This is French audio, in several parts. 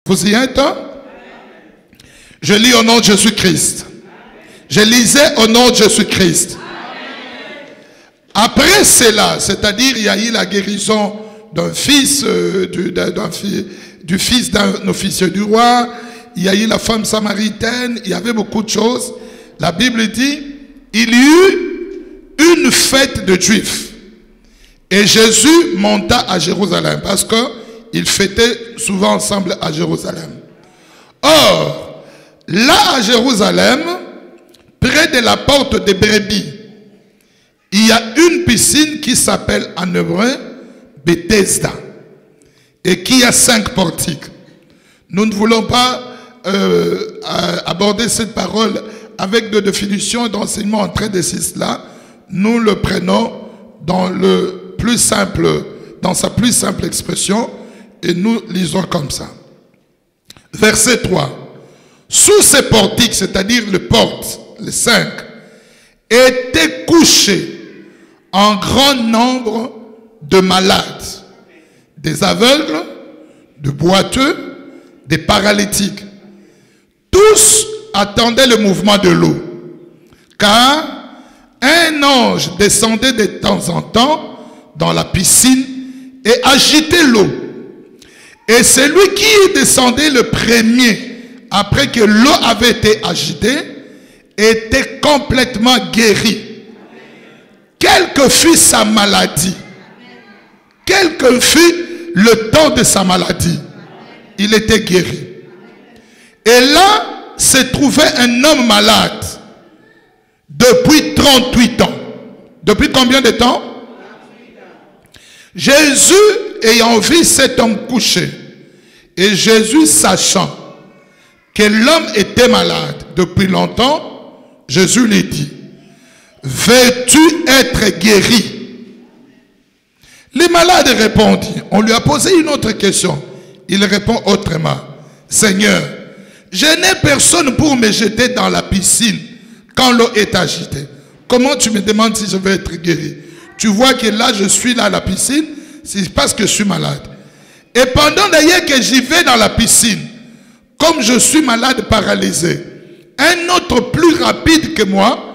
Vous y êtes? Je lis au nom de Jésus-Christ. Je lisais au nom de Jésus-Christ. Après cela, c'est-à-dire il y a eu la guérison d'un fils, du fils d'un officier du roi, il y a eu la femme samaritaine, il y avait beaucoup de choses. La Bible dit, il y eut une fête de Juifs. Et Jésus monta à Jérusalem parce qu'ils fêtaient souvent ensemble à Jérusalem. Or, là à Jérusalem, près de la porte des brebis, il y a une piscine qui s'appelle en hébreu Bethesda et qui a 5 portiques. Nous ne voulons pas aborder cette parole avec de définitions d'enseignement en train de cela. Nous le prenons dans le plus simple, dans sa plus simple expression, et nous lisons comme ça. Verset 3. Sous ces portiques, c'est-à-dire les portes, les 5, étaient couchés en grand nombre de malades, des aveugles, de boiteux, des paralytiques. Tous attendaient le mouvement de l'eau, car un ange descendait de temps en temps dans la piscine et agitait l'eau. Et celui qui descendait le premier, après que l'eau avait été agitée, était complètement guéri. Quelle que fût sa maladie, quel que fût le temps de sa maladie, il était guéri. Et là se trouvait un homme malade depuis 38 ans. Depuis combien de temps? Jésus ayant vu cet homme couché, et Jésus sachant que l'homme était malade depuis longtemps, Jésus lui dit, veux-tu être guéri? Les malades répondent. On lui a posé une autre question. Il répond autrement. Seigneur, je n'ai personne pour me jeter dans la piscine quand l'eau est agitée. Comment tu me demandes si je vais être guéri? Tu vois que là, je suis là à la piscine, c'est parce que je suis malade. Et pendant d'ailleurs que j'y vais dans la piscine, comme je suis malade paralysé, un autre plus rapide que moi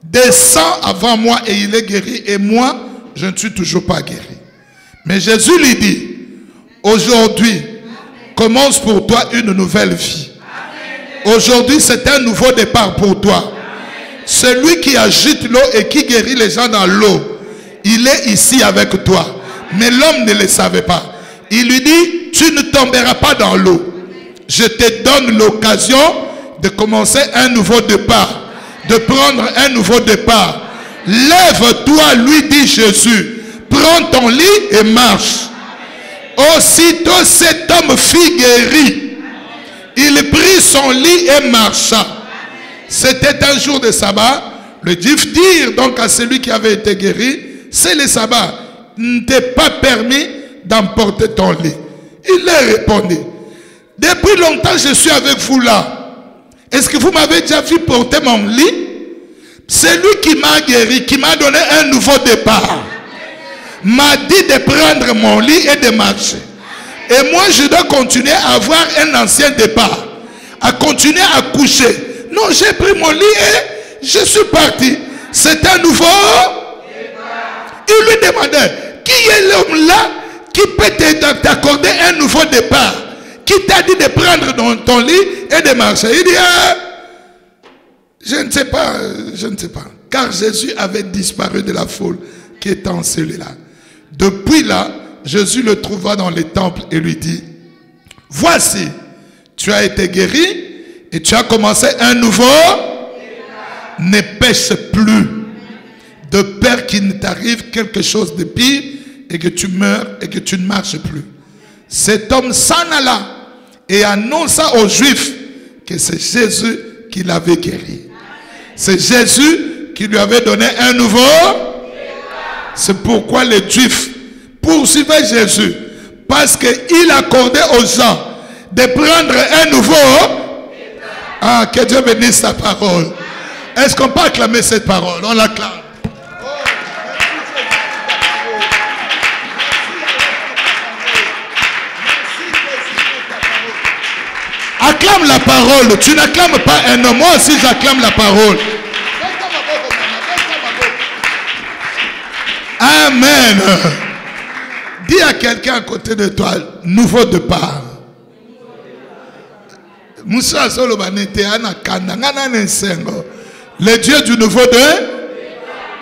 descend avant moi et il est guéri. Et moi, je ne suis toujours pas guéri. Mais Jésus lui dit, aujourd'hui, commence pour toi une nouvelle vie. Aujourd'hui, c'est un nouveau départ pour toi. Celui qui agite l'eau et qui guérit les gens dans l'eau, il est ici avec toi. Mais l'homme ne le savait pas. Il lui dit, tu ne tomberas pas dans l'eau. Je te donne l'occasion de commencer un nouveau départ, de prendre un nouveau départ. Lève-toi, lui dit Jésus. Prends ton lit et marche. Aussitôt cet homme fut guéri. Il prit son lit et marcha. C'était un jour de sabbat. Le Juif dit donc à celui qui avait été guéri, c'est le sabbat. Ne t'est pas permis d'emporter ton lit. Il leur répondit, depuis longtemps je suis avec vous là. Est-ce que vous m'avez déjà vu porter mon lit? C'est lui qui m'a guéri, qui m'a donné un nouveau départ. M'a dit de prendre mon lit et de marcher. Et moi je dois continuer à avoir un ancien départ, à continuer à coucher. Non, j'ai pris mon lit et je suis parti. C'est un nouveau départ. Il lui demandait, qui est l'homme là qui peut t'accorder un nouveau départ? Qui t'a dit de prendre ton lit et de marcher? Il dit, je ne sais pas, je ne sais pas. Car Jésus avait disparu de la foule qui était en celui-là. Depuis là, Jésus le trouva dans les temples et lui dit, voici, tu as été guéri et tu as commencé un nouveau. Ne pêche plus de peur qu'il ne t'arrive quelque chose de pire et que tu meurs et que tu ne marches plus. Cet homme s'en alla et annonça aux Juifs que c'est Jésus qui l'avait guéri. C'est Jésus qui lui avait donné un nouveau. C'est pourquoi les Juifs poursuivaient Jésus. Parce qu'il accordait aux gens de prendre un nouveau. Ah, que Dieu bénisse sa parole. Est-ce qu'on peut acclamer cette parole? On l'acclame. Acclame la parole. Tu n'acclames pas un homme. Moi aussi, j'acclame la parole. Amen. Dis à quelqu'un à côté de toi, nouveau départ. Le Dieu du nouveau départ.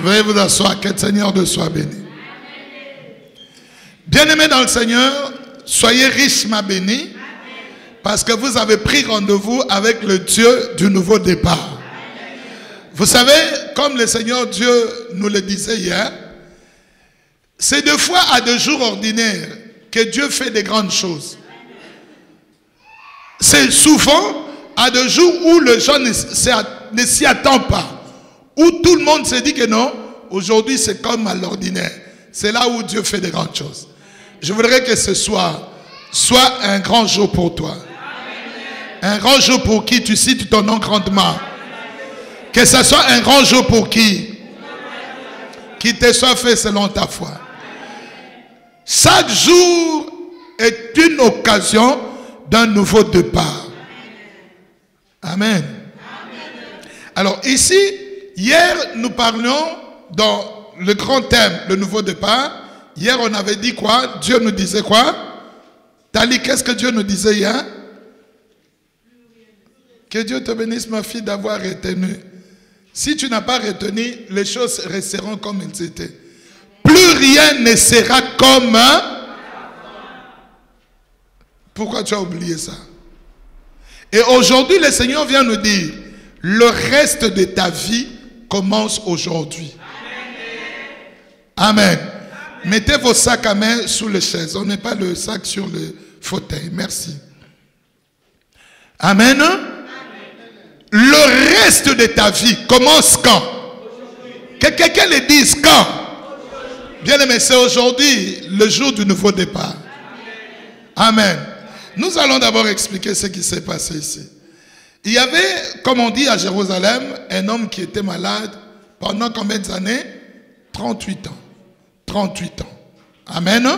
Veuillez vous asseoir, que le Seigneur de soit béni. Bien-aimés dans le Seigneur, soyez richement bénis parce que vous avez pris rendez-vous avec le Dieu du nouveau départ. Vous savez, comme le Seigneur Dieu nous le disait hier, c'est deux fois à deux jours ordinaires que Dieu fait des grandes choses. C'est souvent à deux jours où le gens ne s'y attend pas. Où tout le monde se dit que non, aujourd'hui c'est comme à l'ordinaire. C'est là où Dieu fait des grandes choses. Je voudrais que ce soir soit un grand jour pour toi. Un grand jour pour qui tu cites ton nom grandement. Que ce soit un grand jour pour qui te soit fait selon ta foi. Chaque jour est une occasion d'un nouveau départ. Amen. Alors ici, hier, nous parlions dans le grand thème, le nouveau départ. Hier, on avait dit quoi? Dieu nous disait quoi? Tali, qu'est-ce que Dieu nous disait hier? Que Dieu te bénisse, ma fille, d'avoir retenu. Si tu n'as pas retenu, les choses resteront comme elles étaient. Plus rien ne sera comme... Pourquoi tu as oublié ça? Et aujourd'hui, le Seigneur vient nous dire, le reste de ta vie commence aujourd'hui. Amen. Amen. Mettez vos sacs à main sous les chaises. On ne met pas le sac sur le fauteuil. Merci. Amen. Amen. Le reste de ta vie commence quand? Que quelqu'un le dise quand? Bien aimé, c'est aujourd'hui le jour du nouveau départ. Amen. Nous allons d'abord expliquer ce qui s'est passé ici. Il y avait, comme on dit à Jérusalem, un homme qui était malade pendant combien d'années? 38 ans. 38 ans. Amen.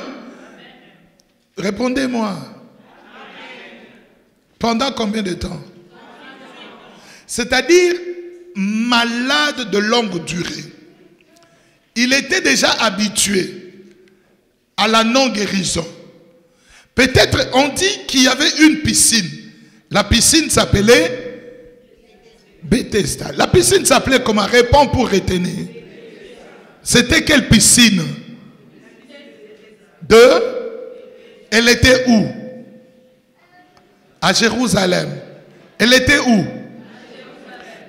Répondez-moi. Pendant combien de temps? C'est-à-dire malade de longue durée. Il était déjà habitué à la non-guérison. Peut-être on dit qu'il y avait une piscine. La piscine s'appelait Bethesda. La piscine s'appelait comment? Réponds pour retenir. C'était quelle piscine? Elle était où? À Jérusalem. Elle était où?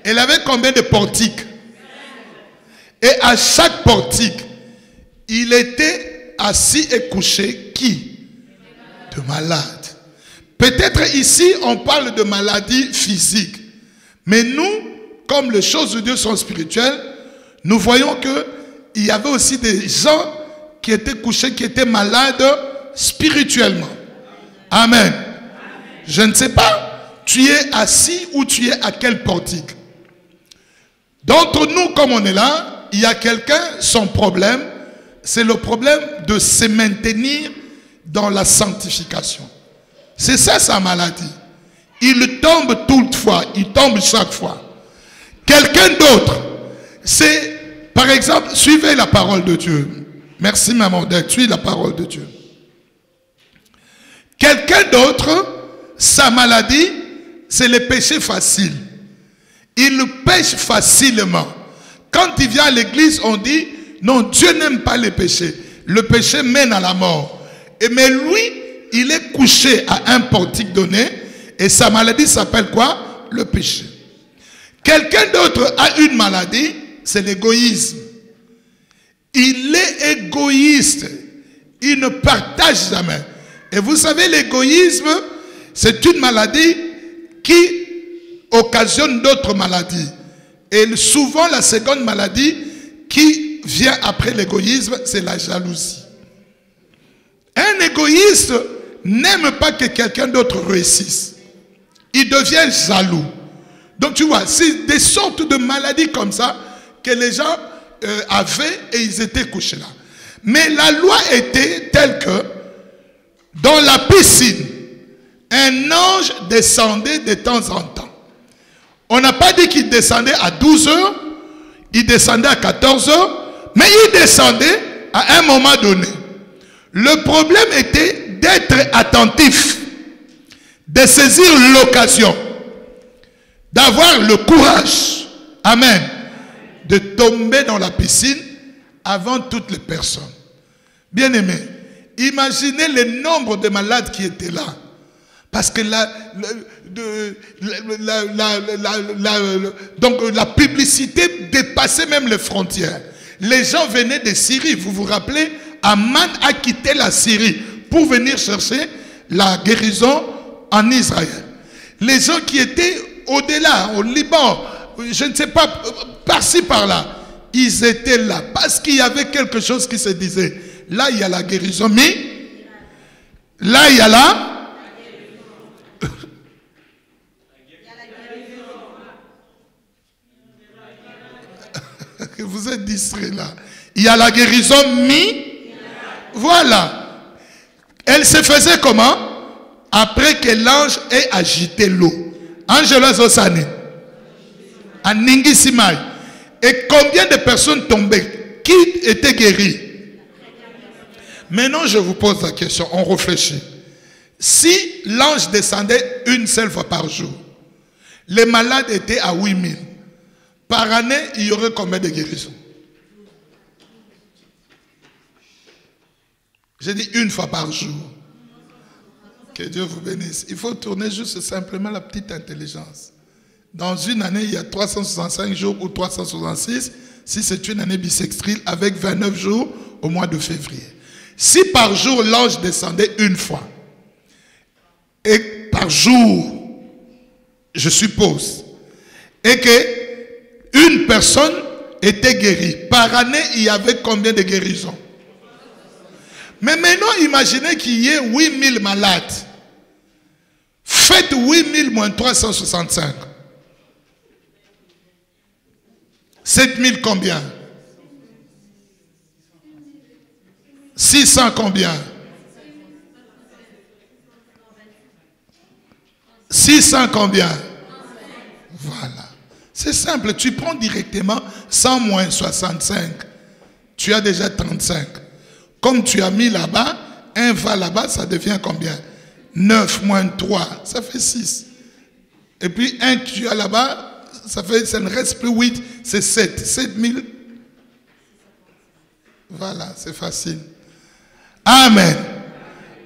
Elle avait combien de portiques? Et à chaque portique, il était assis et couché qui? De malade. Peut-être ici, on parle de maladie physique. Mais nous, comme les choses de Dieu sont spirituelles, nous voyons qu'il y avait aussi des gens qui étaient couchés, qui étaient malades spirituellement. Amen. Je ne sais pas, tu es assis ou tu es à quel portique. D'entre nous, comme on est là, il y a quelqu'un, son problème, c'est le problème de se maintenir dans la sanctification. C'est ça sa maladie. Il tombe toutefois, il tombe chaque fois. Quelqu'un d'autre, c'est, par exemple, suivez la parole de Dieu. Merci maman d'être, suivez la parole de Dieu. Quelqu'un d'autre, sa maladie, c'est le péché facile. Il pêche facilement. Quand il vient à l'église, on dit, non, Dieu n'aime pas les péchés. Le péché mène à la mort. Mais lui, il est couché à un portique donné et sa maladie s'appelle quoi? Le péché. Quelqu'un d'autre a une maladie, c'est l'égoïsme. Il est égoïste. Il ne partage jamais. Et vous savez, l'égoïsme, c'est une maladie qui occasionne d'autres maladies. Et souvent, la seconde maladie qui vient après l'égoïsme, c'est la jalousie. Un égoïste n'aime pas que quelqu'un d'autre réussisse. Il devient jaloux. Donc tu vois, c'est des sortes de maladies comme ça que les gens avaient et ils étaient couchés là. Mais la loi était telle que dans la piscine, un ange descendait de temps en temps. On n'a pas dit qu'il descendait à 12 heures, il descendait à 14 heures, mais il descendait à un moment donné. Le problème était d'être attentif, de saisir l'occasion, d'avoir le courage, amen, de tomber dans la piscine avant toutes les personnes. Bien-aimés, imaginez le nombre de malades qui étaient là. Parce que la publicité dépassait même les frontières. Les gens venaient de Syrie. Vous vous rappelez, Aman a quitté la Syrie pour venir chercher la guérison en Israël. Les gens qui étaient au-delà, au Liban, je ne sais pas, par-ci, par-là, ils étaient là. Parce qu'il y avait quelque chose qui se disait. Là, il y a la guérison, mais là, il y a la... Vous êtes distrait là. Il y a la guérison Voilà. Elle se faisait comment? Après que l'ange ait agité l'eau. Angela Zosane. À Ningi Simai. Et combien de personnes tombaient? Qui étaient guéris? Maintenant, je vous pose la question. On réfléchit. Si l'ange descendait une seule fois par jour, les malades étaient à 8000. Par année, il y aurait combien de guérisons? J'ai dit une fois par jour. Que Dieu vous bénisse. Il faut tourner juste simplement la petite intelligence. Dans une année, il y a 365 jours ou 366, si c'est une année bissextile, avec 29 jours au mois de février. Si par jour, l'ange descendait une fois, et par jour, je suppose, et que une personne était guérie. Par année, il y avait combien de guérisons? Mais maintenant, imaginez qu'il y ait 8000 malades. Faites 8000 moins 365. 7000 combien? 600 combien? 600 combien? Voilà. C'est simple, tu prends directement 100 moins 65. Tu as déjà 35. Comme tu as mis là-bas, 1 va là-bas, ça devient combien? 9 moins 3, ça fait 6. Et puis 1 tu as là-bas, ça ne reste plus 8, c'est 7. 7000. Voilà, c'est facile. Amen.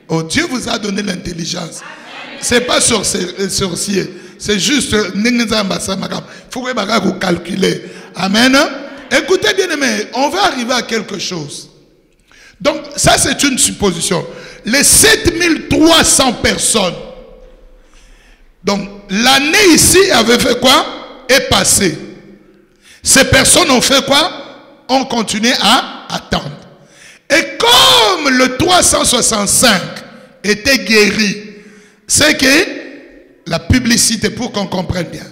Oh, Dieu vous a donné l'intelligence. C'est pas sorcier. C'est juste, il faut que vous calculez. Amen. Écoutez bien aimé, on va arriver à quelque chose. Donc, ça c'est une supposition. Les 7300 personnes. Donc, l'année ici avait fait quoi? Est passée. Ces personnes ont fait quoi? Ont continué à attendre. Et comme le 365 était guéri, c'est que la publicité, pour qu'on comprenne bien,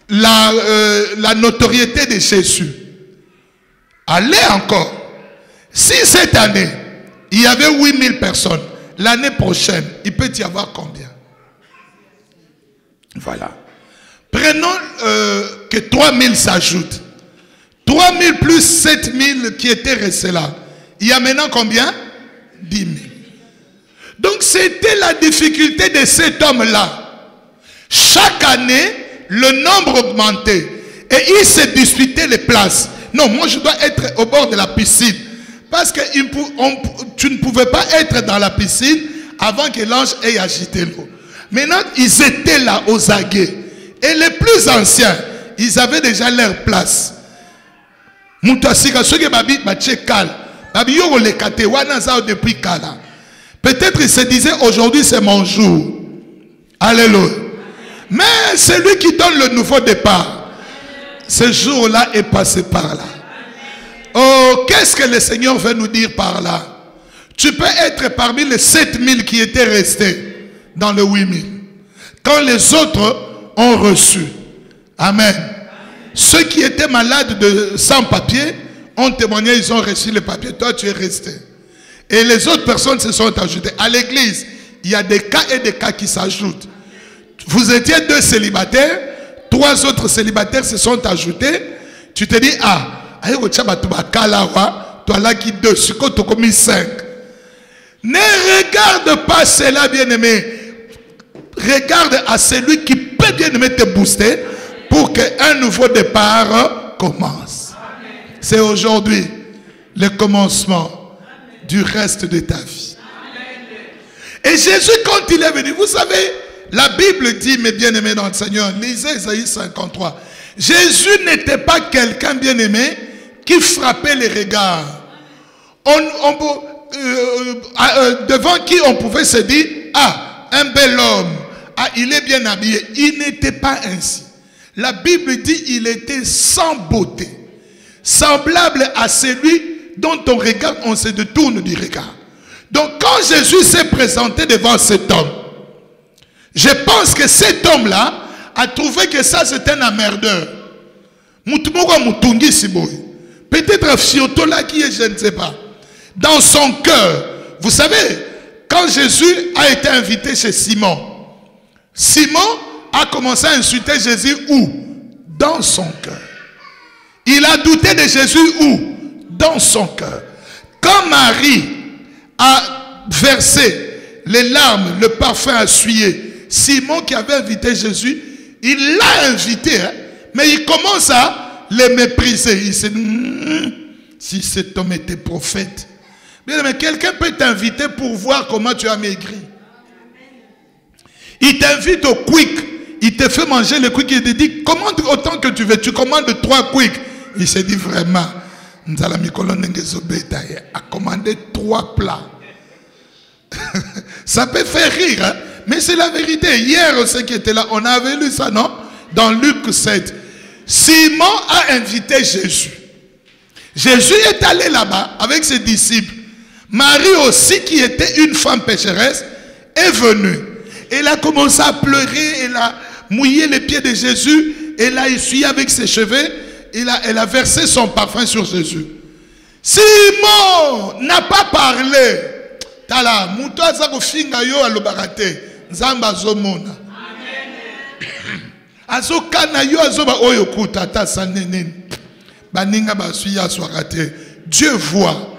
la notoriété de Jésus allait encore. Si cette année, il y avait 8000 personnes, l'année prochaine, il peut y avoir combien? Voilà. Prenons que 3000 s'ajoutent. 3000 plus 7000 qui étaient restés là. Il y a maintenant combien? 10 000. Donc c'était la difficulté de cet homme-là. Chaque année, le nombre augmentait. Et il se disputait les places. Non, moi je dois être au bord de la piscine. Parce que tu ne pouvais pas être dans la piscine avant que l'ange ait agité l'eau. Maintenant, ils étaient là aux aguets. Et les plus anciens, ils avaient déjà leur place. Peut-être il se disait aujourd'hui c'est mon jour. Alléluia. Mais celui qui donne le nouveau départ, ce jour-là est passé par là. Oh, qu'est-ce que le Seigneur veut nous dire par là? Tu peux être parmi les 7000 qui étaient restés dans le 8000. Quand les autres ont reçu. Amen. Ceux qui étaient malades de sans-papiers ont témoigné, ils ont reçu les papiers. Toi, tu es resté. Et les autres personnes se sont ajoutées. À l'église, il y a des cas et des cas qui s'ajoutent. Vous étiez 2 célibataires, 3 autres célibataires se sont ajoutés. Tu te dis, toi là qui 2, tu as commis 5. Ne regarde pas cela, bien-aimé. Regarde à celui qui peut bien-aimé te booster pour qu'un nouveau départ commence. C'est aujourd'hui le commencement du reste de ta vie. Et Jésus, quand il est venu, vous savez, la Bible dit, mes bien-aimés dans le Seigneur, lisez Isaïe 53. Jésus n'était pas quelqu'un bien-aimé qui frappait les regards. Devant qui on pouvait se dire, ah, un bel homme, ah, il est bien habillé. Il n'était pas ainsi. La Bible dit, il était sans beauté, semblable à celui dont on regarde, on se détourne du regard. Donc quand Jésus s'est présenté devant cet homme, je pense que cet homme-là a trouvé que ça c'était un emmerdeur. Peut-être Fiotola qui est, je ne sais pas. Dans son cœur, vous savez, quand Jésus a été invité chez Simon, Simon a commencé à insulter Jésus où? Dans son cœur. Il a douté de Jésus où? Dans son cœur. Quand Marie a versé les larmes, le parfum à suyer, Simon qui avait invité Jésus, il l'a invité, hein, mais il commence à le mépriser. Il se dit, si cet homme était prophète. Mais quelqu'un peut t'inviter pour voir comment tu as maigri. Il t'invite au quick. Il te fait manger le quick. Il te dit, commande autant que tu veux. Tu commandes 3 quick. Il se dit vraiment, a commandé 3 plats. Ça peut faire rire, hein? Mais c'est la vérité. Hier, ceux qui étaient là, on avait lu ça, non? Dans Luc 7. Simon a invité Jésus. Jésus est allé là-bas avec ses disciples. Marie aussi, qui était une femme pécheresse, est venue. Elle a commencé à pleurer, elle a mouillé les pieds de Jésus, elle a essuyé avec ses cheveux, elle a versé son parfum sur Jésus. Simon n'a pas parlé. Tala, muto azako finga yo alobarate, nzamba zomona. Azokana yo azoba oyo kuta ta sanene. Baninga basuya soirate. Dieu voit.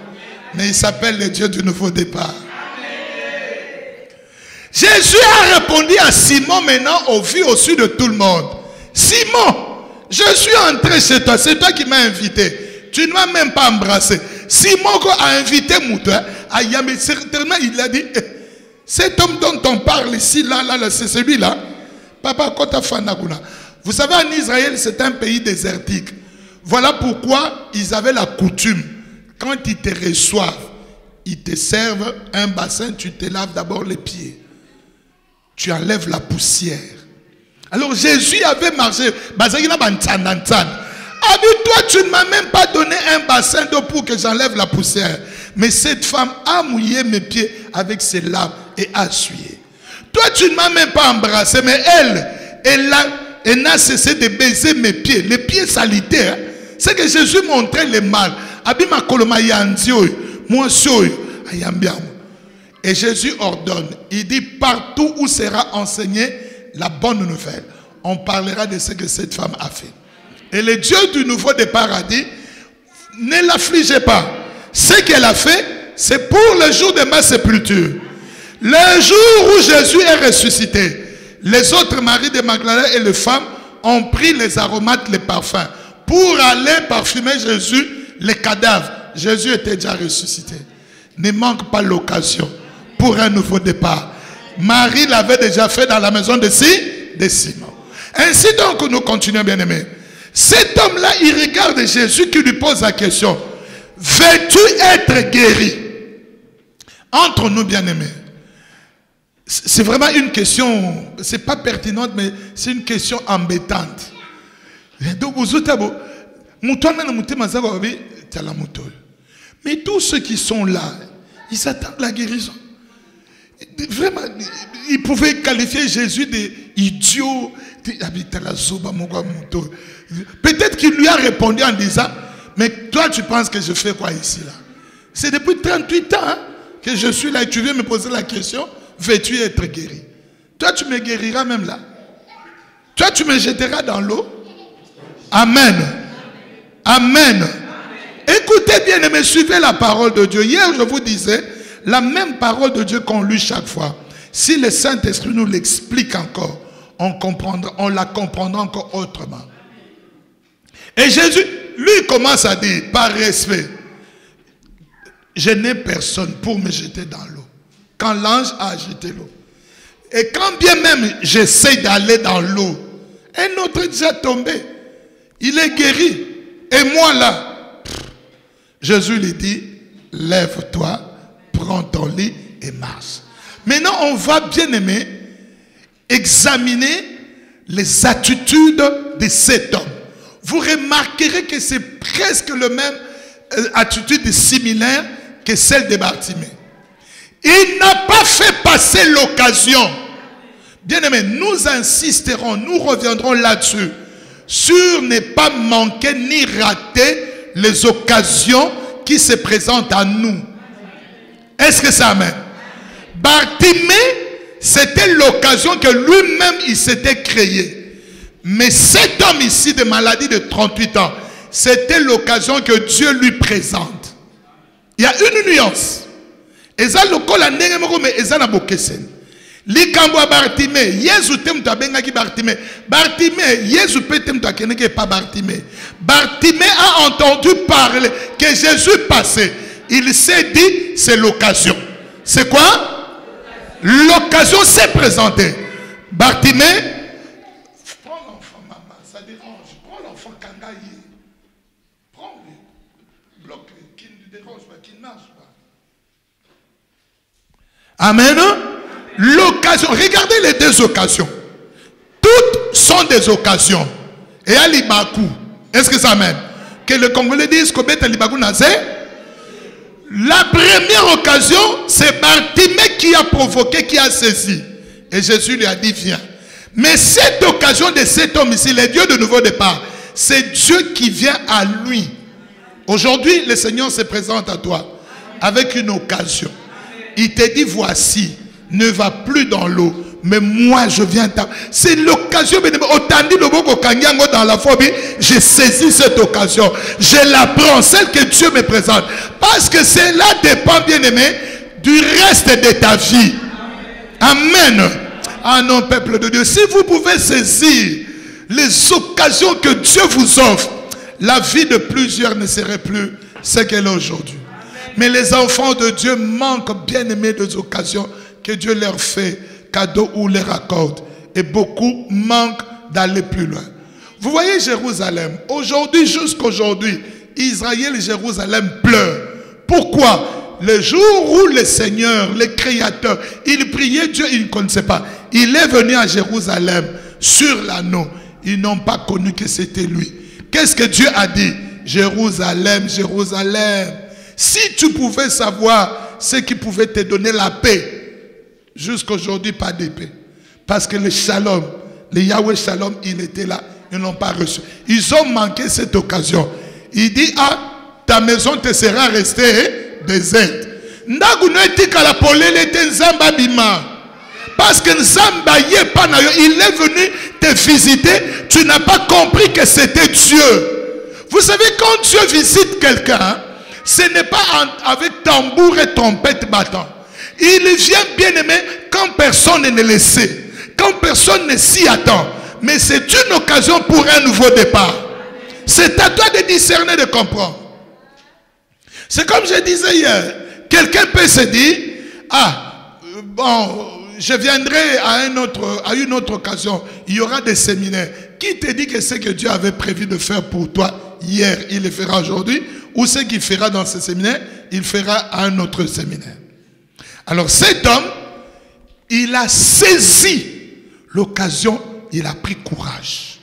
Mais il s'appelle le Dieu du nouveau départ. Jésus a répondu à Simon maintenant au vu au su de tout le monde. Simon, je suis entré chez toi. C'est toi qui m'as invité. Tu ne m'as même pas embrassé. Simon a invité Moutoua. Certainement il a dit, cet homme dont on parle ici, là, c'est celui-là. Papa Kota Fanaguna. Vous savez, en Israël, c'est un pays désertique. Voilà pourquoi ils avaient la coutume. Quand ils te reçoivent, ils te servent un bassin, tu te laves d'abord les pieds. Tu enlèves la poussière. Alors Jésus avait marché. Ah mais toi, tu ne m'as même pas donné un bassin d'eau pour que j'enlève la poussière. Mais cette femme a mouillé mes pieds avec ses larmes et a essuyé. Toi, tu ne m'as même pas embrassé, mais elle n'a cessé de baiser mes pieds. Les pieds salitaires. C'est que Jésus montrait le mal. Et Jésus ordonne. Il dit, partout où sera enseignée la bonne nouvelle, on parlera de ce que cette femme a fait. Et le Dieu du nouveau départ a dit, ne l'affligez pas. Ce qu'elle a fait, c'est pour le jour de ma sépulture. Le jour où Jésus est ressuscité, les autres maris de Magdalene et les femmes ont pris les aromates, les parfums, pour aller parfumer Jésus, les cadavres. Jésus était déjà ressuscité. Ne manque pas l'occasion pour un nouveau départ. Marie l'avait déjà fait dans la maison de Simon. Ainsi donc, nous continuons, bien-aimés. Cet homme-là, il regarde Jésus qui lui pose la question. Veux-tu être guéri? Entre nous, bien-aimés. C'est vraiment une question, c'est pas pertinente, mais c'est une question embêtante. Mais tous ceux qui sont là, ils attendent la guérison. Vraiment, ils pouvaient qualifier Jésus d'idiot. Peut-être qu'il lui a répondu en disant, mais toi tu penses que je fais quoi ici là? C'est depuis 38 ans hein, que je suis là et tu viens me poser la question. veux-tu être guéri? Toi, tu me guériras même là. Toi, tu me jetteras dans l'eau. Amen. Amen. Écoutez bien et me suivez la parole de Dieu. Hier, je vous disais, la même parole de Dieu qu'on lit chaque fois. Si le Saint-Esprit nous l'explique encore, on la comprendra encore autrement. Et Jésus, lui, commence à dire, par respect, je n'ai personne pour me jeter dans l'eau. Quand l'ange a jeté l'eau. Et quand bien même j'essaie d'aller dans l'eau, un autre est déjà tombé. Il est guéri. Et moi là, Jésus lui dit, lève-toi, prends ton lit et marche. Maintenant, on va, bien aimé, examiner les attitudes de cet homme. Vous remarquerez que c'est presque le même attitude similaire que celle de Bartimée. Il n'a pas fait passer l'occasion. Bien aimé, nous insisterons, nous reviendrons là-dessus, sur ne pas manquer ni rater les occasions qui se présentent à nous. Est-ce que c'est amen? Bartimée, c'était l'occasion que lui-même il s'était créé. Mais cet homme ici de maladie de 38 ans, c'était l'occasion que Dieu lui présente. Il y a une nuance. Eza lokola ndenge moko me eza na bokeseni. Likambo Bartimée, Yesu temto abengaki Bartimée. Bartimée, Yesu peut temto akeneke pas Bartimée. Bartimée a entendu parler que Jésus passait. Il s'est dit, c'est l'occasion. C'est quoi? L'occasion s'est présentée. Bartimée, prends l'enfant, maman, ça dérange. Prends l'enfant Kangaï. Prends-le. Bloque-le, qui ne dérange pas, qui ne marche pas. Amen. L'occasion, regardez les deux occasions. Toutes sont des occasions. Et à l'Ibakou, est-ce que ça m'aime? Que le Congolais disent qu'au bête à l'Ibakou nazé. La première occasion, c'est Bartimée qui a provoqué, qui a saisi. Et Jésus lui a dit, viens. Mais cette occasion de cet homme ici, le Dieu de nouveau départ, c'est Dieu qui vient à lui. Aujourd'hui, le Seigneur se présente à toi avec une occasion. Il te dit, voici, ne va plus dans l'eau, mais moi je viens. C'est l'occasion. Dans la phobie, j'ai saisi cette occasion. Je la prends, celle que Dieu me présente. Parce que cela dépend, bien aimé, du reste de ta vie. Amen. Ah non, peuple de Dieu, si vous pouvez saisir les occasions que Dieu vous offre, la vie de plusieurs ne serait plus ce qu'elle est aujourd'hui. Mais les enfants de Dieu manquent, bien aimés, des occasions que Dieu leur fait, cadeau ou leur accorde. Et beaucoup manquent d'aller plus loin. Vous voyez Jérusalem, aujourd'hui, jusqu'aujourd'hui, Israël et Jérusalem pleurent. Pourquoi? Le jour où le Seigneur, le Créateur, il priait Dieu, il ne connaissait pas. Il est venu à Jérusalem sur l'anneau. Ils n'ont pas connu que c'était lui. Qu'est-ce que Dieu a dit? Jérusalem, Jérusalem. Si tu pouvais savoir ce qui pouvait te donner la paix, jusqu'aujourd'hui, pas de paix. Parce que le shalom, le Yahweh Shalom, il était là. Ils n'ont pas reçu. Ils ont manqué cette occasion. Il dit, ah, ta maison te sera restée déserte. Parce que il est venu te visiter. Tu n'as pas compris que c'était Dieu. Vous savez, quand Dieu visite quelqu'un, ce n'est pas avec tambour et trompette battant. Il vient, bien aimé, quand personne ne le sait. Quand personne ne s'y attend. Mais c'est une occasion pour un nouveau départ. C'est à toi de discerner, de comprendre. C'est comme je disais hier. Quelqu'un peut se dire, ah, bon, je viendrai à une autre occasion. Il y aura des séminaires. Qui te dit que ce que Dieu avait prévu de faire pour toi hier, il le fera aujourd'hui? Ou ce qu'il fera dans ce séminaire, il fera à un autre séminaire. Alors cet homme, il a saisi l'occasion, il a pris courage.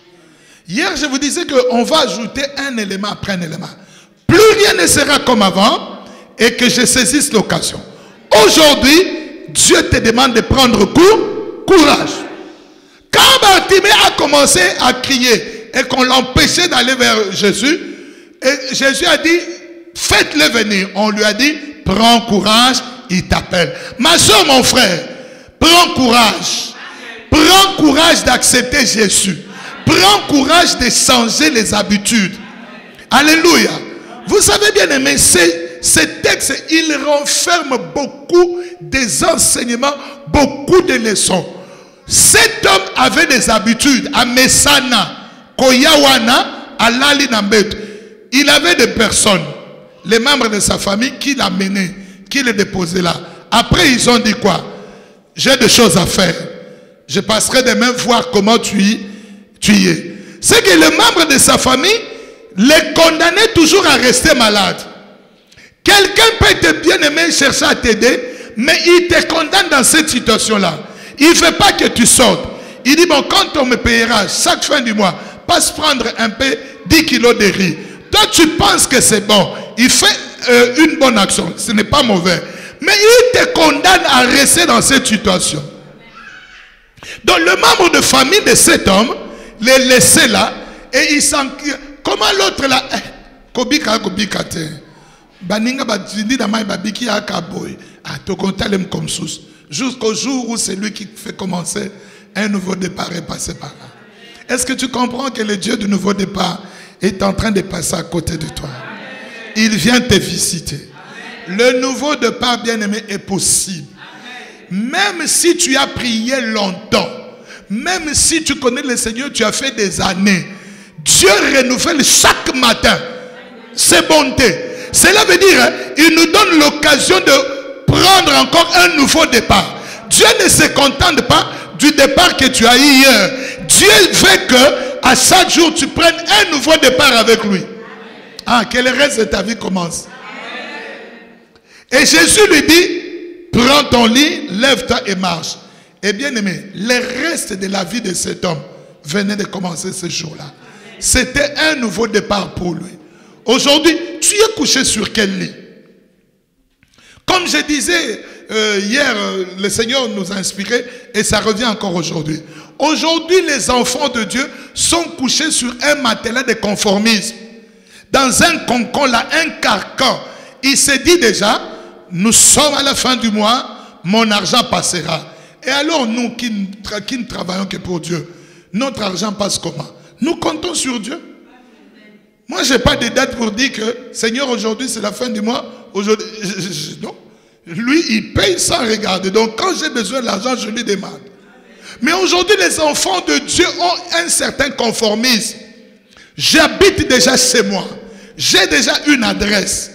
Hier, je vous disais qu'on va ajouter un élément après un élément. Plus rien ne sera comme avant et que je saisisse l'occasion. Aujourd'hui, Dieu te demande de prendre courage. Quand Bartimée a commencé à crier et qu'on l'empêchait d'aller vers Jésus, et Jésus a dit, faites-le venir. On lui a dit, prends courage, il t'appelle. Ma soeur, mon frère, Prends courage. Prends courage d'accepter Jésus. Prends courage de changer les habitudes. Alléluia. Vous savez bien aimé, ce texte, il renferme beaucoup des enseignements, beaucoup de leçons. Cet homme avait des habitudes. À Messana, Koyawana, à Lali Nambet. Il avait des personnes, les membres de sa famille, qui l'amenaient, qui le déposaient là. Après, ils ont dit quoi? J'ai des choses à faire. Je passerai demain voir comment tu y es. C'est que les membres de sa famille les condamnaient toujours à rester malades. Quelqu'un peut te bien aimer, chercher à t'aider, mais il te condamne dans cette situation-là. Il ne veut pas que tu sortes. Il dit, bon, quand on me payera chaque fin du mois, passe prendre un peu 10 kilos de riz. Toi, tu penses que c'est bon. Il fait une bonne action. Ce n'est pas mauvais. Mais il te condamne à rester dans cette situation. Donc, le membre de famille de cet homme les laissait là et il s'en... Comment l'autre là... Kobika te. Baninga badindi na mai babiki akaboy. Ah, to kontalem comme sous. Jusqu'au jour où c'est lui qui fait commencer un nouveau départ et passer par là. Est-ce que tu comprends que le Dieu du nouveau départ est en train de passer à côté de toi? Il vient te visiter. Le nouveau départ, bien-aimé, est possible. Même si tu as prié longtemps, même si tu connais le Seigneur, tu as fait des années, Dieu renouvelle chaque matin ses bontés. Cela veut dire, il nous donne l'occasion de prendre encore un nouveau départ. Dieu ne se contente pas du départ que tu as eu hier. Dieu veut que à chaque jour tu prennes un nouveau départ avec lui. Ah, que le reste de ta vie commence. Et Jésus lui dit, prends ton lit, lève-toi et marche. Et bien aimé, le reste de la vie de cet homme venait de commencer ce jour-là. C'était un nouveau départ pour lui. Aujourd'hui, tu es couché sur quel lit? Comme je disais hier, le Seigneur nous a inspiré et ça revient encore aujourd'hui. Aujourd'hui, les enfants de Dieu sont couchés sur un matelas de conformisme. Dans un concon, là, un carcan. Il se dit déjà, nous sommes à la fin du mois, mon argent passera. Et alors nous qui ne travaillons que pour Dieu, notre argent passe comment? Nous comptons sur Dieu. Moi, je n'ai pas de date pour dire que Seigneur, aujourd'hui c'est la fin du mois. Aujourd'hui, non. Lui, il paye sans regarder. Donc quand j'ai besoin de l'argent, je lui demande. Mais aujourd'hui, les enfants de Dieu ont un certain conformisme. J'habite déjà chez moi. J'ai déjà une adresse.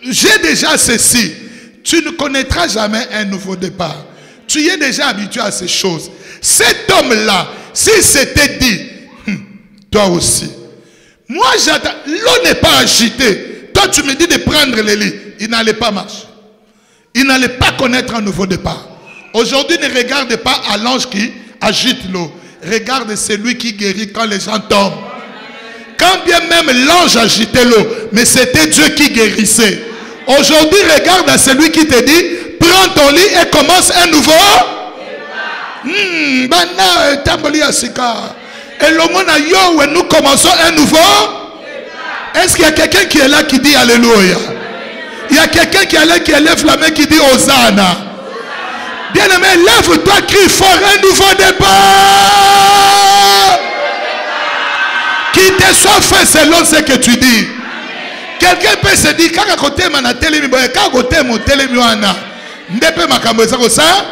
J'ai déjà ceci. Tu ne connaîtras jamais un nouveau départ. Tu es déjà habitué à ces choses. Cet homme-là, s'il s'était dit, toi aussi. Moi, j'attends. L'eau n'est pas agitée. Toi, tu me dis de prendre les lits. Il n'allait pas marcher. Il n'allait pas connaître un nouveau départ. Aujourd'hui, ne regarde pas à l'ange qui agite l'eau. Regarde celui qui guérit quand les gens tombent. Quand bien même l'ange agitait l'eau, mais c'était Dieu qui guérissait. Aujourd'hui, regarde à celui qui te dit, prends ton lit et commence un nouveau. Et nous commençons un nouveau. Est-ce qu'il y a quelqu'un qui est là qui dit Alléluia? Il y a quelqu'un qui est là qui élève la main qui dit Hosanna. Bien-aimé, lève-toi, crie fort, un nouveau départ. Qui te soit fait selon ce que tu dis. Quelqu'un peut se dire, quand à côté mon télémi, quand à côté mon télémi, ndepe makambo ça comme ça.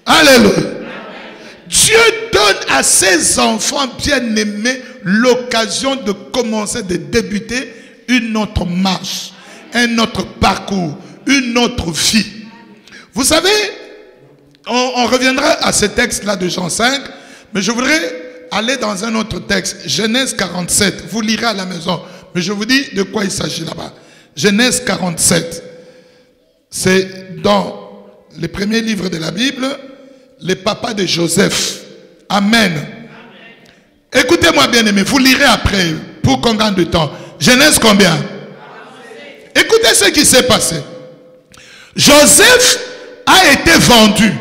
Alléluia. Dieu donne à ses enfants bien-aimés l'occasion de commencer, de débuter une autre marche, un autre parcours, une autre vie. Vous savez, on reviendra à ce texte-là de Jean 5, mais je voudrais aller dans un autre texte, Genèse 47. Vous lirez à la maison, mais je vous dis de quoi il s'agit là-bas. Genèse 47. C'est dans les premiers livres de la Bible, les papas de Joseph. Amen. Écoutez-moi bien aimé, vous lirez après pour qu'on gagne du temps. Genèse combien? Écoutez ce qui s'est passé. Joseph a été vendu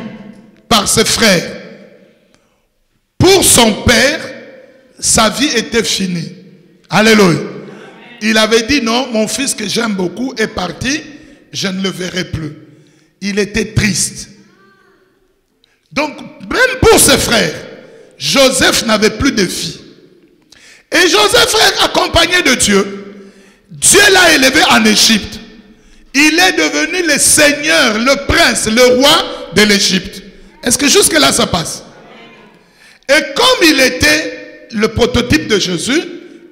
par ses frères. Pour son père, sa vie était finie. Alléluia. Il avait dit non, mon fils que j'aime beaucoup est parti, je ne le verrai plus. il était triste. Donc, même pour ses frères, Joseph n'avait plus de fille. Et Joseph est accompagné de Dieu. Dieu l'a élevé en Égypte. Il est devenu le seigneur, le prince, le roi de l'Égypte. Est-ce que jusque-là ça passe? Et comme il était le prototype de Jésus,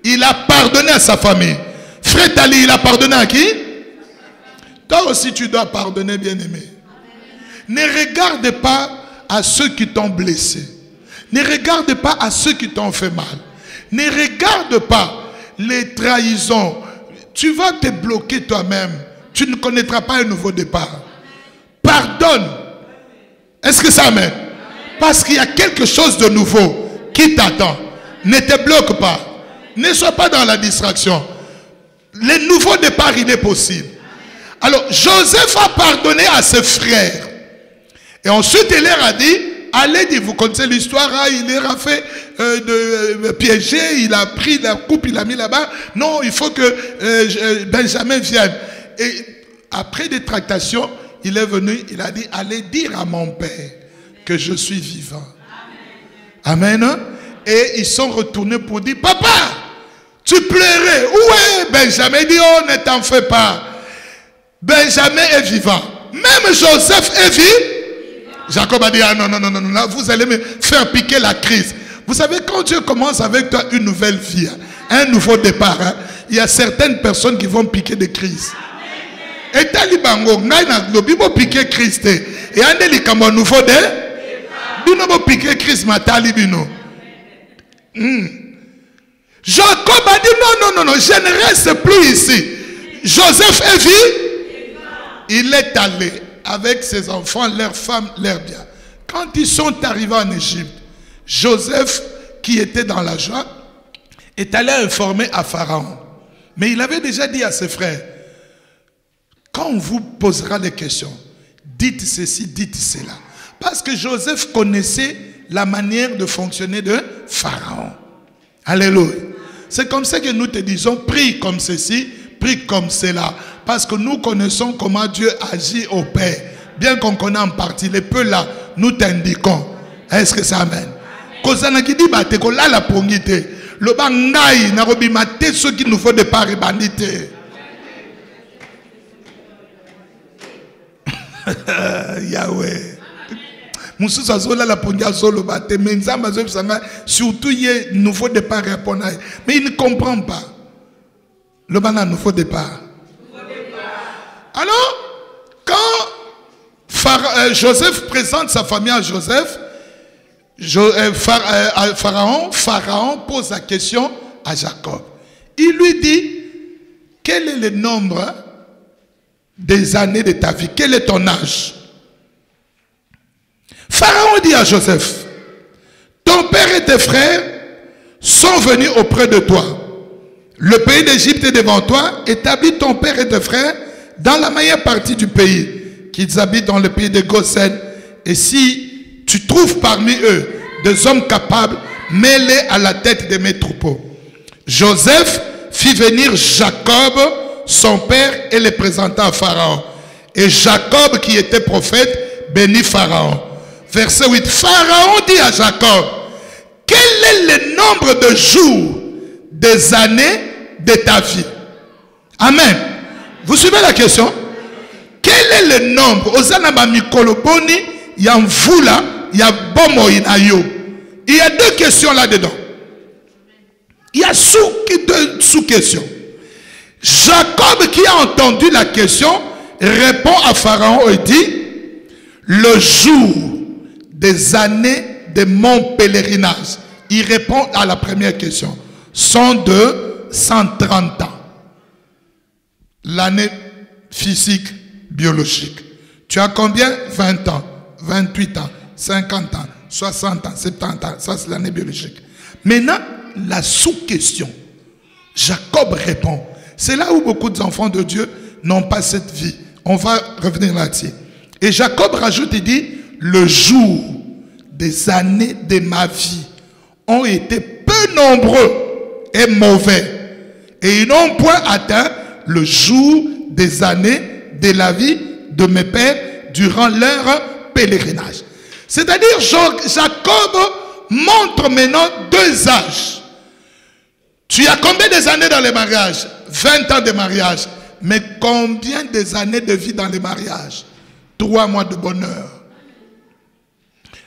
il a pardonné à sa famille. Frère Tali, il a pardonné à qui? Toi aussi tu dois pardonner, bien-aimé. Ne regarde pas à ceux qui t'ont blessé. Ne regarde pas à ceux qui t'ont fait mal. Ne regarde pas les trahisons. Tu vas te bloquer toi-même. Tu ne connaîtras pas un nouveau départ. Pardonne. Est-ce que ça amène? Parce qu'il y a quelque chose de nouveau qui t'attend. Ne te bloque pas. Ne sois pas dans la distraction. Le nouveau départ, il est possible. Alors, Joseph a pardonné à ses frères. Et ensuite, il leur a dit, allez, vous connaissez l'histoire, hein, il leur a fait piéger, il a pris la coupe, il l'a mis là-bas. Non, il faut que Benjamin vienne. Et après des tractations, il est venu, il a dit, allez dire à mon père que je suis vivant. Amen. Amen. Et ils sont retournés pour dire, papa, tu pleurais. Où est Benjamin? Il dit, oh, ne t'en fais pas. Benjamin est vivant. Même Joseph est vivant. Jacob a dit, ah non, non, non, non, non, vous allez me faire piquer la crise. Vous savez, quand Dieu commence avec toi une nouvelle vie, un nouveau départ, hein, il y a certaines personnes qui vont piquer des crises. Et talibango, ngaina lobibo piquer Christ. Et andeli comme un nouveau départ. Bino piquer Christ matali bino. Jacob a dit, non, non, non, non, je ne reste plus ici. Joseph est vivant. Il est allé avec ses enfants, leurs femmes, leurs biens. Quand ils sont arrivés en Égypte, Joseph, qui était dans la joie, est allé informer à Pharaon. Mais il avait déjà dit à ses frères, quand on vous posera des questions, dites ceci, dites cela. Parce que Joseph connaissait la manière de fonctionner de Pharaon. Alléluia. C'est comme ça que nous te disons, prie comme ceci, prie comme cela. Parce que nous connaissons comment Dieu agit au Père. Bien qu'on connaisse en partie, les peu là, nous t'indiquons. Est-ce que ça amène? Kozana qui dit, bah, t'es qu'on l'a la pongité. Le bangaï, n'a robimate, ceux qui nous font des paris bandité. Yahweh. Moussous Azola la pongia solo bate, mais surtout il y a un nouveau départ répondre. Mais il ne comprend pas. Le ban a un nouveau départ. Alors, quand Joseph présente sa famille à Joseph, Pharaon pose la question à Jacob. Il lui dit, quel est le nombre des années de ta vie? Quel est ton âge? Pharaon dit à Joseph, ton père et tes frères sont venus auprès de toi. Le pays d'Égypte est devant toi. Établis ton père et tes frères dans la meilleure partie du pays, qu'ils habitent dans le pays de Goshen. Et si tu trouves parmi eux des hommes capables, mets-les à la tête de mes troupeaux. Joseph fit venir Jacob, son père, et les présenta à Pharaon. Et Jacob, qui était prophète, bénit Pharaon. Verset 8. Pharaon dit à Jacob, quel est le nombre de jours, des années de ta vie? Amen. Vous suivez la question? Quel est le nombre? Ozanaba mikoloboni, il y a un voula, il y a bomo inayo. Il y a deux questions là-dedans. Il y a deux sous-questions. Jacob, qui a entendu la question, répond à Pharaon et dit, le jour des années de mon pèlerinage. Il répond à la première question. Sont de 130 ans. L'année physique, biologique. Tu as combien? 20 ans, 28 ans, 50 ans, 60 ans, 70 ans. Ça, c'est l'année biologique. Maintenant, la sous-question. Jacob répond. C'est là où beaucoup d'enfants de Dieu n'ont pas cette vie. On va revenir là-dessus. Et Jacob rajoute et dit, le jour des années de ma vie ont été peu nombreux et mauvais. Et ils n'ont point atteint le jour des années de la vie de mes pères durant leur pèlerinage. C'est-à-dire, Jacob montre maintenant deux âges. Tu as combien des années dans le mariage? 20 ans de mariage. Mais combien des années de vie dans le mariage? 3 mois de bonheur.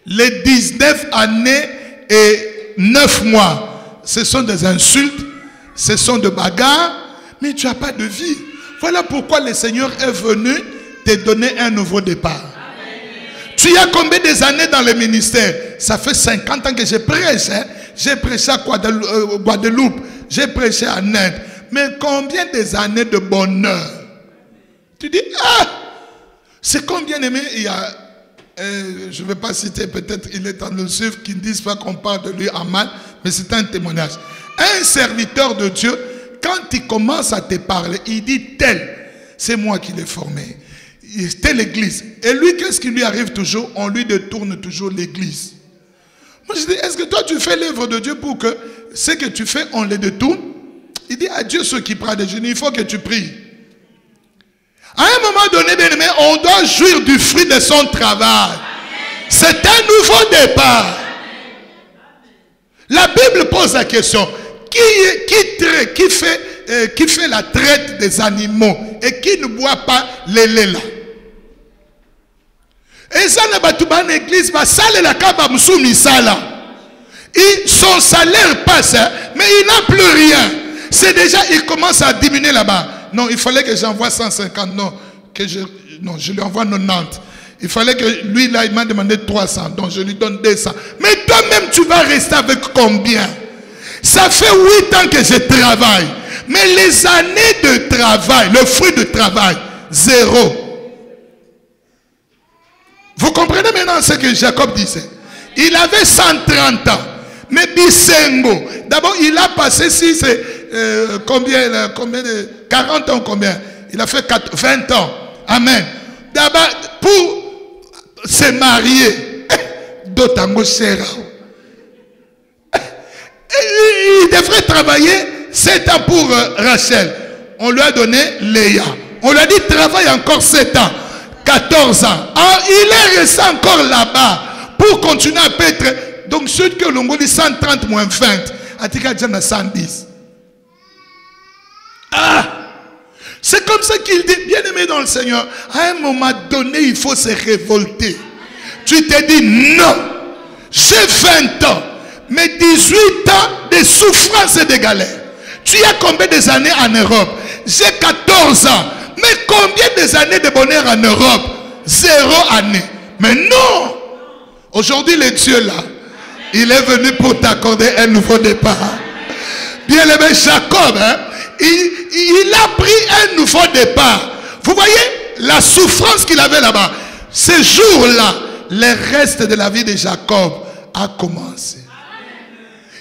Les 19 années et 9 mois, ce sont des insultes, ce sont des bagarres, mais tu n'as pas de vie. Voilà pourquoi le Seigneur est venu te donner un nouveau départ. Tu as combien des années dans le ministère? Ça fait 50 ans que je prêche. Hein? J'ai prêché à Guadeloupe. J'ai prêché à Inde. Mais combien des années de bonheur? Tu dis, ah! C'est combien aimé, il y a... je ne vais pas citer, peut-être il est en nous suivre, qui ne disent pas qu'on parle de lui en mal, mais c'est un témoignage. Un serviteur de Dieu, quand il commence à te parler, il dit tel, c'est moi qui l'ai formé. C'était l'église. Et lui, qu'est-ce qui lui arrive toujours? On lui détourne toujours l'église. Moi, je dis, est-ce que toi, tu fais l'œuvre de Dieu pour que ce que tu fais, on les détourne? Il dit à Dieu, ceux qui prient des jeûnes, il faut que tu pries. À un moment donné, bien aimé, on doit jouir du fruit de son travail. C'est un nouveau départ. La Bible pose la question, qui fait la traite des animaux et qui ne boit pas le lait là? Et ça, l'église va saler la kaba msoumisala. Son salaire passe, mais il n'a plus rien. C'est déjà, il commence à diminuer là-bas. Non, il fallait que j'envoie 150. Non, je lui envoie 90. Il fallait que lui, là, il m'a demandé 300. Donc, je lui donne 200. Mais toi-même, tu vas rester avec combien? Ça fait 8 ans que je travaille. Mais les années de travail, le fruit de travail, 0. Vous comprenez maintenant ce que Jacob disait? Il avait 130 ans. Mais Bisengo, d'abord, il a passé, si c'est combien de 40 ans, combien? Il a fait 20 ans. Amen. D'abord, pour se marier, d'Otango Sera. Il devrait travailler 7 ans pour Rachel. On lui a donné Léa. On lui a dit travaille encore 7 ans. 14 ans. Ah, il est resté encore là-bas pour continuer à paître. Donc ceux que l'on dit 130 moins 20, Atika Djana 110. Ah! C'est comme ça qu'il dit, bien aimé dans le Seigneur, à un moment donné, il faut se révolter. Tu te dis non, j'ai 20 ans, mais 18 ans de souffrance et de galère. Tu as combien des années en Europe? J'ai 14 ans. Mais combien des années de bonheur en Europe? 0 année. Mais non! Aujourd'hui, le Dieu là, il est venu pour t'accorder un nouveau départ. Bien aimé Jacob, hein, il a pris un nouveau départ. Vous voyez la souffrance qu'il avait là-bas. Ce jour-là, le reste de la vie de Jacob a commencé.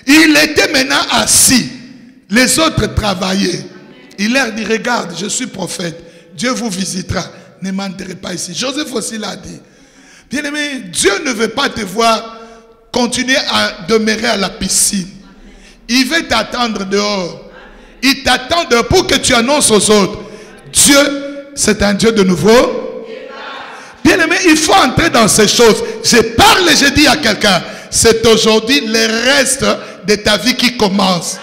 Il était maintenant assis. Les autres travaillaient. Il leur dit, regarde, je suis prophète. Dieu vous visitera. Ne m'enterrez pas ici. Joseph aussi l'a dit. Bien aimé, Dieu ne veut pas te voir continuer à demeurer à la piscine. Il veut t'attendre dehors. Il t'attend dehors pour que tu annonces aux autres. Dieu, c'est un Dieu de nouveau. Bien aimé, il faut entrer dans ces choses. Je parle et je dis à quelqu'un, c'est aujourd'hui le reste de ta vie qui commence.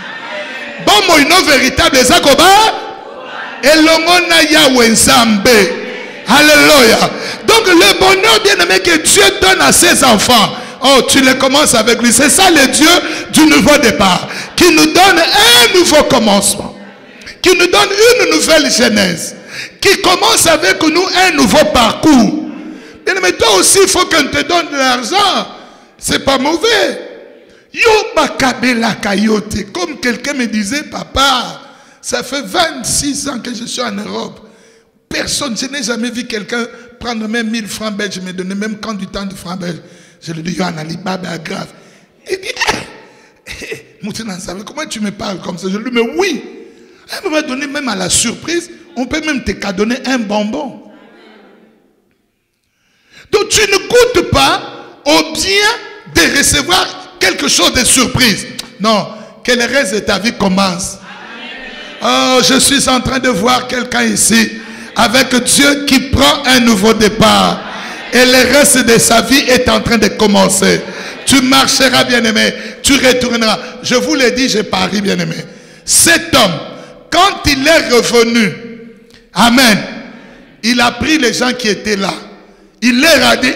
Bon, mon nom véritable, Zakoba. Et l'ongona Yahweh Nzambe. Alléluia. Donc le bonheur bien aimé que Dieu donne à ses enfants. Oh, tu le commences avec lui. C'est ça le Dieu du nouveau départ. Qui nous donne un nouveau commencement. Qui nous donne une nouvelle genèse. Qui commence avec nous un nouveau parcours. Bien aimé, toi aussi, il faut qu'on te donne de l'argent. C'est pas mauvais. Yo bakabela kayote. Comme quelqu'un me disait, papa, ça fait 26 ans que je suis en Europe. Personne, je n'ai jamais vu quelqu'un prendre même 1000 francs belges, me donner même quand du temps de francs belges. Je lui dis, Yohan Ali Baba grave. Il dit, comment tu me parles comme ça? Je lui dis, mais oui. À un moment donné, même à la surprise, on peut même te cadonner un bonbon. Donc tu ne goûtes pas au bien de recevoir quelque chose de surprise. Non, que le reste de ta vie commence. Oh, je suis en train de voir quelqu'un ici avec Dieu qui prend un nouveau départ. Et le reste de sa vie est en train de commencer. Tu marcheras, bien-aimé. Tu retourneras. Je vous l'ai dit, j'ai pari, bien-aimé. Cet homme, quand il est revenu, amen, il a pris les gens qui étaient là. Il leur a dit,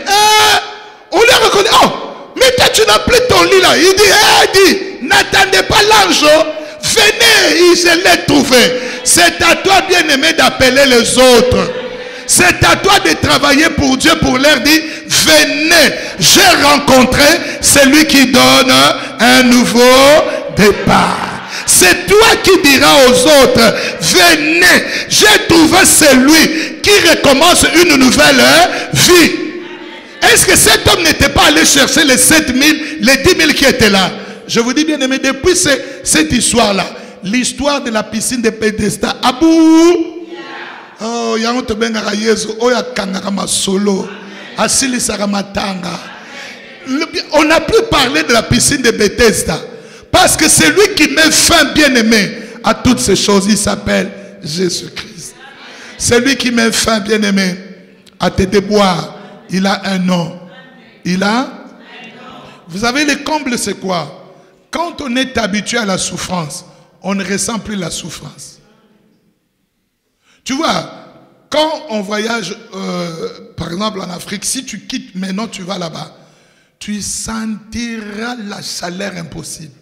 on les reconnaît. Oh, mais toi, tu n'as plus ton lit là. Il dit, n'attendez pas l'ange. Venez, je l'ai trouvé. C'est à toi, bien-aimé, d'appeler les autres. C'est à toi de travailler pour Dieu, pour leur dire, venez, j'ai rencontré celui qui donne un nouveau départ. C'est toi qui diras aux autres, venez, j'ai trouvé celui qui recommence une nouvelle vie. Est-ce que cet homme n'était pas allé chercher les 7000, les 10 000 qui étaient là? Je vous dis, bien aimé, depuis cette histoire-là, l'histoire de la piscine de Bethesda, Abou, oh, on n'a plus parlé de la piscine de Bethesda. Parce que c'est lui qui met fin, bien aimé, à toutes ces choses. Il s'appelle Jésus-Christ. C'est lui qui met fin, bien aimé, à tes déboires. Il a un nom. Il a un nom. Vous savez, le comble, c'est quoi? Quand on est habitué à la souffrance, on ne ressent plus la souffrance. Tu vois, quand on voyage, par exemple en Afrique, si tu quittes, maintenant tu vas là-bas, tu sentiras la chaleur impossible.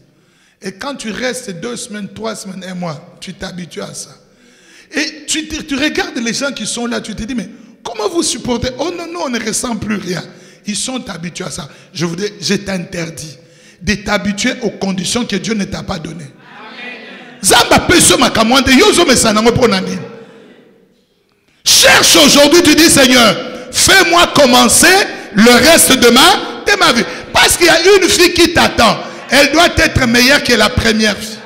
Et quand tu restes 2 semaines, 3 semaines, 1 mois, tu t'habitues à ça. Et tu regardes les gens qui sont là, tu te dis, mais comment vous supportez? Oh non, non, on ne ressent plus rien. Ils sont habitués à ça. Je vous dis, je t'interdis de t'habituer aux conditions que Dieu ne t'a pas données. Cherche aujourd'hui, tu dis, Seigneur, fais-moi commencer le reste de ma vie. Parce qu'il y a une vie qui t'attend. Elle doit être meilleure que la première vie.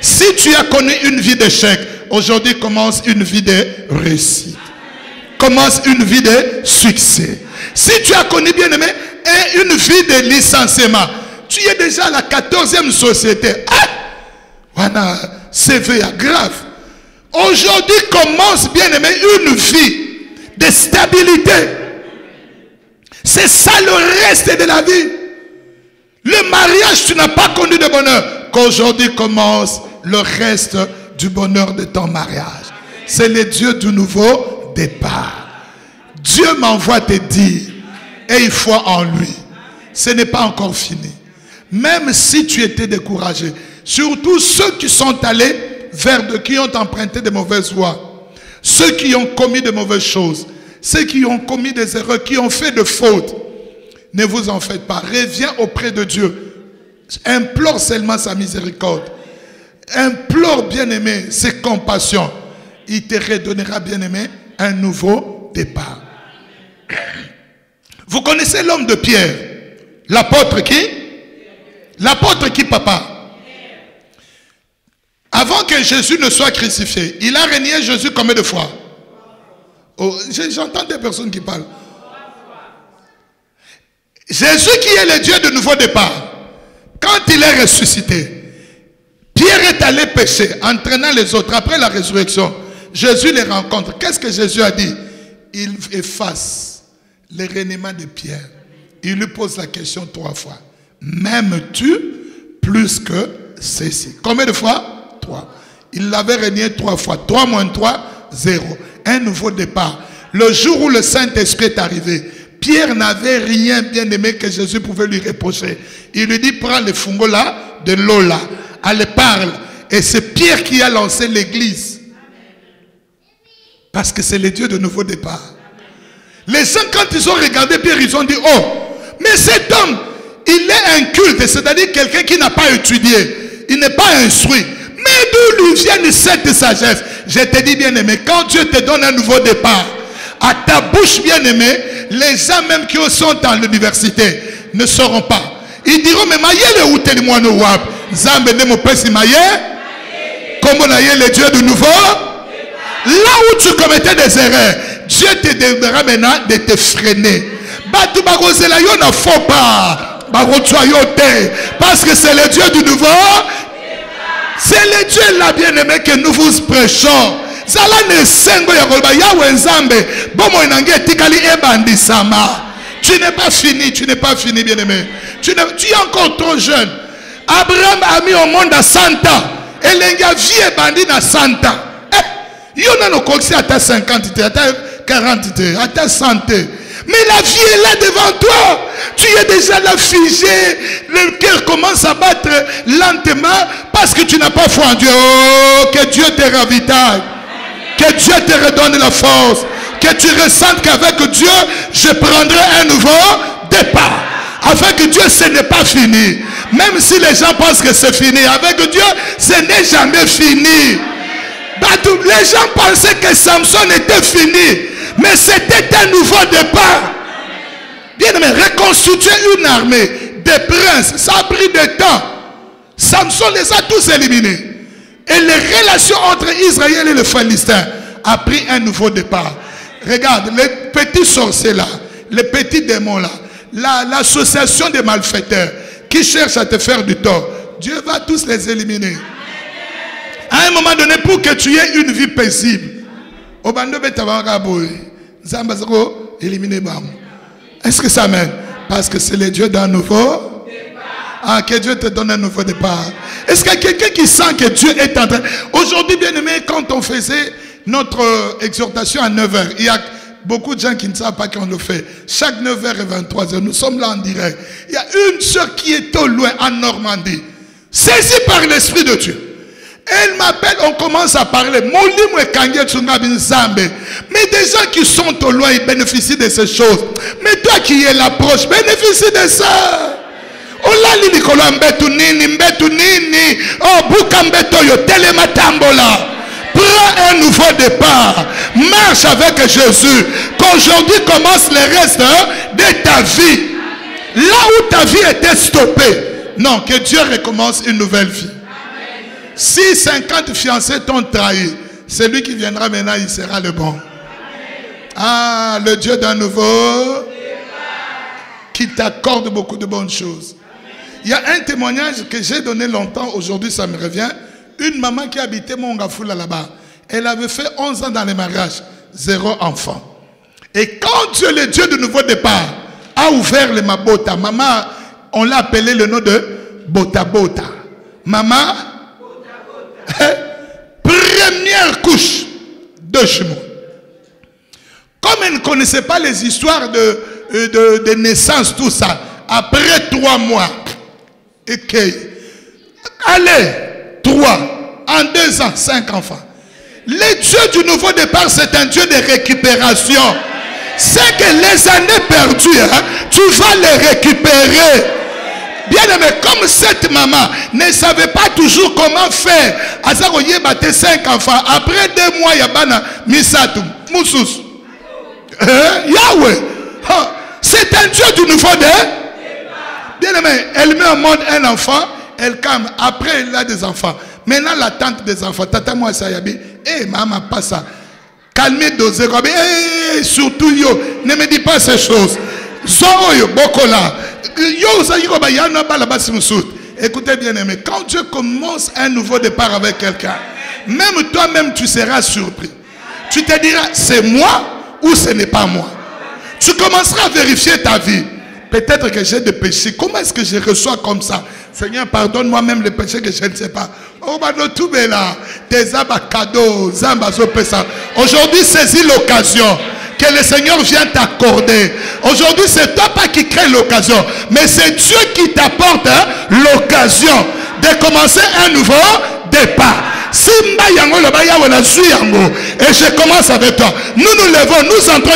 Si tu as connu une vie d'échec, aujourd'hui commence une vie de réussite. Commence une vie de succès. Si tu as connu, bien aimé, une vie de licenciement, tu es déjà à la 14e société. Voilà, CV grave. Aujourd'hui commence, bien aimé, une vie de stabilité. C'est ça le reste de la vie. Le mariage, tu n'as pas connu de bonheur. Qu'aujourd'hui commence le reste du bonheur de ton mariage. C'est le Dieu du nouveau départ. Dieu m'envoie te dire, et il faut en lui. Ce n'est pas encore fini. Même si tu étais découragé, surtout ceux qui sont allés qui ont emprunté de mauvaises voies, ceux qui ont commis de mauvaises choses, ceux qui ont commis des erreurs, qui ont fait de fautes, ne vous en faites pas. Reviens auprès de Dieu. Implore seulement sa miséricorde. Implore, bien-aimé, ses compassions. Il te redonnera, bien-aimé, un nouveau départ. Vous connaissez l'homme de Pierre? L'apôtre qui? L'apôtre qui, papa? Avant que Jésus ne soit crucifié, il a régné Jésus combien de fois? Oh, j'entends des personnes qui parlent. Jésus qui est le Dieu de nouveau départ, quand il est ressuscité, Pierre est allé pécher, entraînant les autres. Après la résurrection, Jésus les rencontre. Qu'est-ce que Jésus a dit? Il efface le reniement de Pierre. Il lui pose la question 3 fois. M'aimes-tu plus que ceci? Combien de fois? 3. Il l'avait renié 3 fois. 3 moins 3, 0. Un nouveau départ. Le jour où le Saint-Esprit est arrivé, Pierre n'avait rien, bien aimé, que Jésus pouvait lui reprocher. Il lui dit, prends le fungo là, de l'eau là. Elle parle. Et c'est Pierre qui a lancé l'église. Parce que c'est le Dieu de nouveau départ. Les gens, quand ils ont regardé Pierre, ils ont dit, oh, mais cet homme, il est inculte, c'est-à-dire quelqu'un qui n'a pas étudié. Il n'est pas instruit. Mais d'où lui vient cette sagesse? Je te dis, bien aimé, quand Dieu te donne un nouveau départ, à ta bouche, bien aimé, les gens même qui sont dans l'université ne sauront pas. Ils diront, mais maïe où t'es moi no wab. Zambe ne mo pesi maïe. Comment naïe le Dieu de nouveau? Là où tu commettais des erreurs, Dieu te demandera maintenant de te freiner. Batu bagozela yo na faut pas. Parce que c'est le Dieu du nouveau. C'est le Dieu là, bien aimé, que nous vous prêchons. Zala ne sengo ya koloba Yahweh Nzambe. Bomo inange tikali ebandisama. Tu n'es pas fini, tu n'es pas fini, bien-aimé. Tu es encore trop jeune. Abraham a mis au monde à 100 ans. Et l'enga vie est bandit à 100 ans. Il y en a nos à ta 50, à ta 40, à ta 100. Mais la vie est là devant toi. Tu es déjà là figé. Le cœur commence à battre lentement parce que tu n'as pas foi en Dieu. Oh, que Dieu te ravitaille. Que Dieu te redonne la force. Que tu ressentes qu'avec Dieu, je prendrai un nouveau départ. Avec Dieu, ce n'est pas fini. Même si les gens pensent que c'est fini, avec Dieu, ce n'est jamais fini. Les gens pensaient que Samson était fini, mais c'était un nouveau départ. Bien aimé, reconstituer une armée des princes, ça a pris du temps. Samson les a tous éliminés. Et les relations entre Israël et les Philistins a pris un nouveau départ. Regarde, les petits sorciers là, les petits démons là, l'association des malfaiteurs qui cherchent à te faire du tort, Dieu va tous les éliminer. À un moment donné, pour que tu aies une vie paisible, est-ce que ça mène? Parce que c'est le Dieu d'un nouveau départ. Ah, que Dieu te donne un nouveau départ. Est-ce qu'il y a quelqu'un qui sent que Dieu est en train? Aujourd'hui, bien aimé, quand on faisait notre exhortation à 9h, il y a beaucoup de gens qui ne savent pas qu'on le fait. Chaque 9h et 23h, nous sommes là en direct. Il y a une soeur qui est au loin, en Normandie, saisie par l'Esprit de Dieu. Elle m'appelle, on commence à parler. Mais des gens qui sont au loin, ils bénéficient de ces choses. Mais toi qui es là proche, bénéficie de ça. Prends un nouveau départ. Marche avec Jésus. Qu'aujourd'hui commence le reste de ta vie. Là où ta vie était stoppée. Non, que Dieu recommence une nouvelle vie. Si 50 fiancés t'ont trahi, celui qui viendra maintenant, il sera le bon. Ah, le Dieu d'un nouveau qui t'accorde beaucoup de bonnes choses. Il y a un témoignage que j'ai donné longtemps, aujourd'hui ça me revient. Une maman qui habitait Mongafoula là-bas, elle avait fait 11 ans dans les mariages, 0 enfant. Et quand Dieu, le Dieu du nouveau départ, a ouvert les Mabota, maman, on l'a appelé le nom de Bota Bota. Maman, première couche de jumeaux. Comme elle ne connaissait pas les histoires de naissance, tout ça, après 3 mois, allez, 3, en 2 ans, 5 enfants. Le Dieu du nouveau départ, c'est un Dieu de récupération. C'est que les années perdues, hein, tu vas les récupérer. Bien aimé, comme cette maman ne savait pas toujours comment faire, Azaroye battait 5 enfants. Après 2 mois, il y a Bana, Misatou, Moussous. Yahweh. C'est un Dieu du nouveau départ. Bien aimé, elle met au monde un enfant, elle calme. Après, elle a des enfants. Maintenant, la tante des enfants, Tata Moi Sayabi, maman, pas ça. Calmez, dosez, surtout yo, ne me dis pas ces choses. Zoyo, Bokola. Écoutez bien aimé, quand Dieu commence un nouveau départ avec quelqu'un, même toi-même tu seras surpris. Tu te diras, c'est moi ou ce n'est pas moi. Tu commenceras à vérifier ta vie. Peut-être que j'ai des péchés. Comment est-ce que je reçois comme ça? Seigneur, pardonne-moi même les péchés que je ne sais pas. Aujourd'hui, saisis l'occasion que le Seigneur vient t'accorder. Aujourd'hui, c'est toi pas qui crée l'occasion, mais c'est Dieu qui t'apporte l'occasion de commencer un nouveau départ. Et je commence avec toi. Nous nous levons, nous entrons.